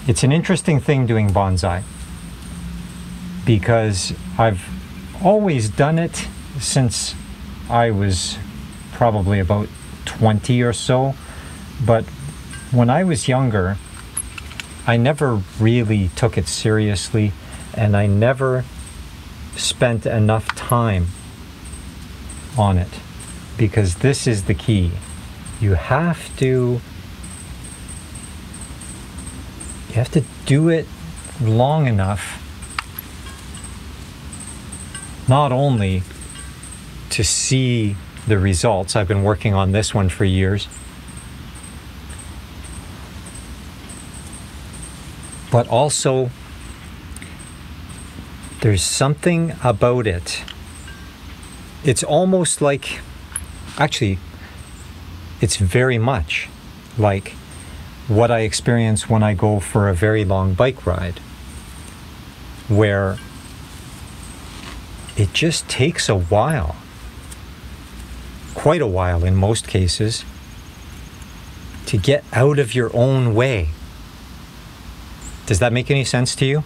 It's an interesting thing doing bonsai because I've always done it since I was probably about 20 or so. But when I was younger, I never really took it seriously, and I never spent enough time on it, because this is the key. You have to do it long enough, not only to see the results. I've been working on this one for years, but also there's something about it. It's almost like, actually, it's very much like what I experience when I go for a very long bike ride, where it just takes a while, quite a while in most cases, to get out of your own way. Does that make any sense to you?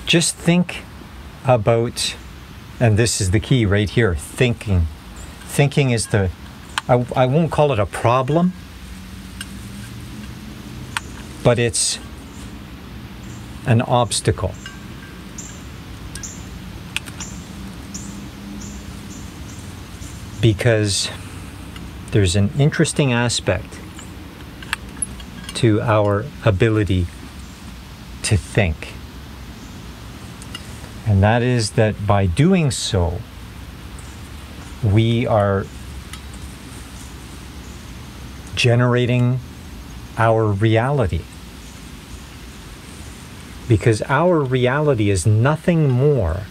Just think about, and this is the key right here, thinking. Thinking is the, I won't call it a problem, but it's an obstacle. Because there's an interesting aspect to our ability to think. And that is that by doing so, we are generating our reality. Because our reality is nothing more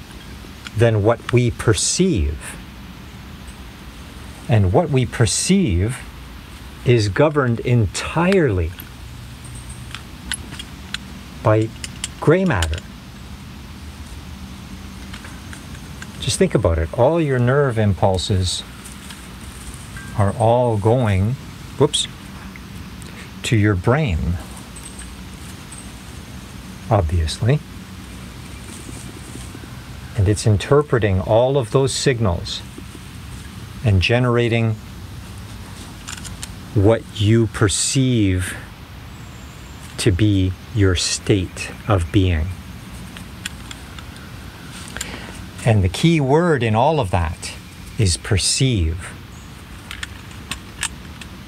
than what we perceive. And what we perceive is governed entirely by gray matter. Just think about it. All your nerve impulses are all going, to your brain, obviously. And it's interpreting all of those signals and generating what you perceive to be your state of being. And the key word in all of that is perceive.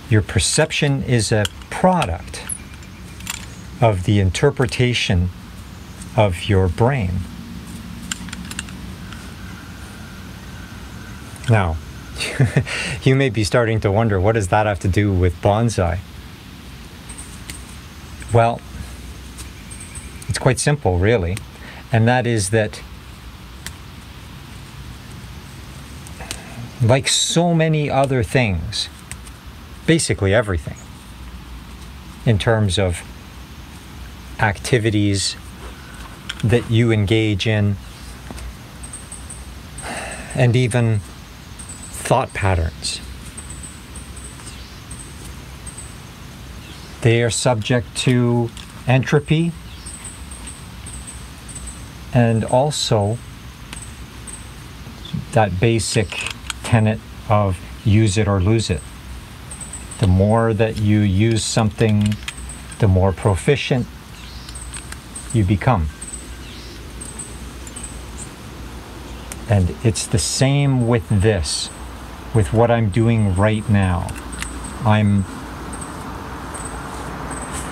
Your perception is a product of the interpretation of your brain. Now, you may be starting to wonder, what does that have to do with bonsai? Well, it's quite simple, really. And that is that, like so many other things, basically everything, in terms of activities that you engage in, and even thought patterns, they are subject to entropy, and also that basic tenet of use it or lose it. The more that you use something, the more proficient you become. And it's the same with this, with what I'm doing right now. I'm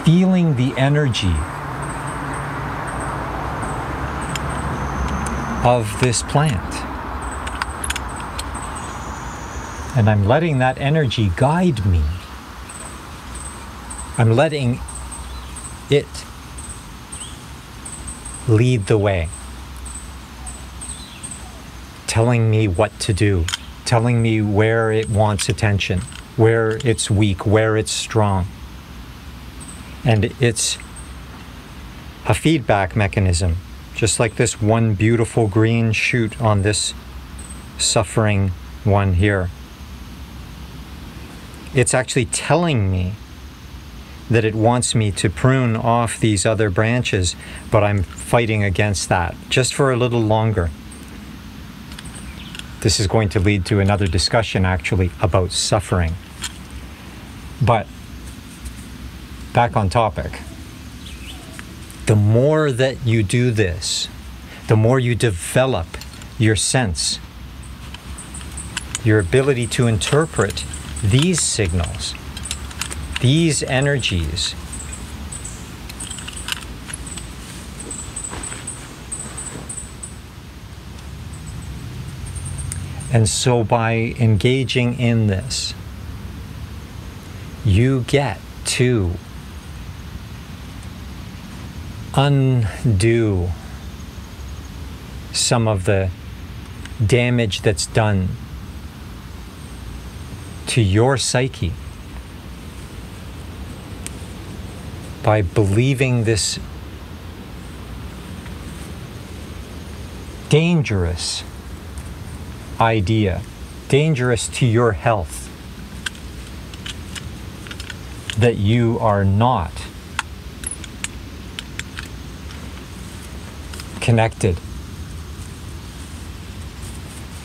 feeling the energy of this plant. And I'm letting that energy guide me. I'm letting it lead the way, telling me what to do, telling me where it wants attention, where it's weak, where it's strong. And it's a feedback mechanism, just like this one beautiful green shoot on this suffering one here. It's actually telling me that it wants me to prune off these other branches, but I'm fighting against that just for a little longer. This is going to lead to another discussion, actually, about suffering. But back on topic. The more that you do this, the more you develop your sense, your ability to interpret these signals, these energies. And so by engaging in this, you get to undo some of the damage that's done to your psyche by believing this dangerous idea, dangerous to your health, that you are not connected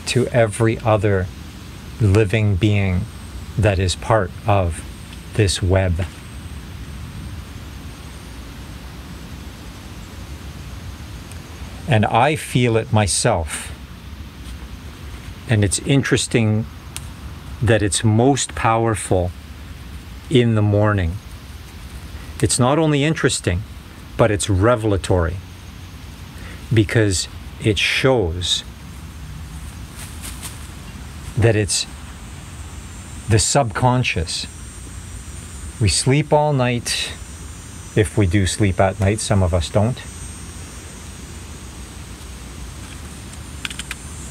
to every other living being that is part of this web. And I feel it myself. And it's interesting that it's most powerful in the morning. It's not only interesting, but it's revelatory, because it shows that it's the subconscious. We sleep all night, if we do sleep at night. Some of us don't.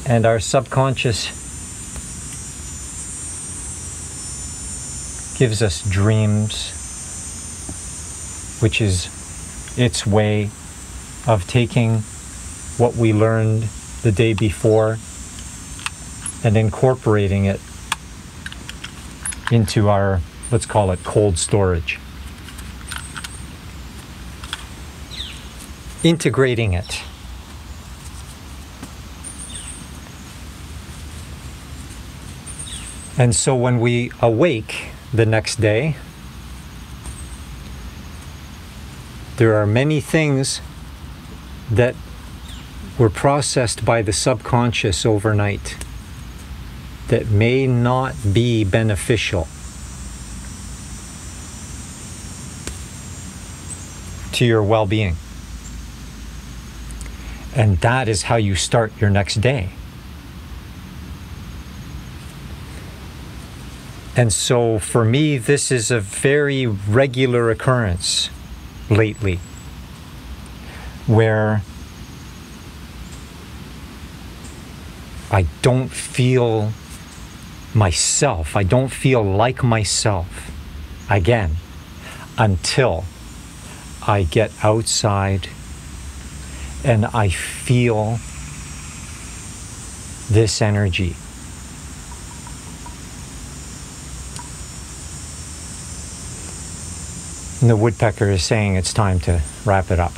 And our subconscious gives us dreams, which is its way of taking what we learned the day before and incorporating it into our, let's call it, cold storage. Integrating it. And so when we awake the next day, there are many things that were processed by the subconscious overnight that may not be beneficial to your well-being. And that is how you start your next day. And so for me, this is a very regular occurrence lately, where I don't feel myself. I don't feel like myself again until I get outside and I feel this energy. And the woodpecker is saying it's time to wrap it up.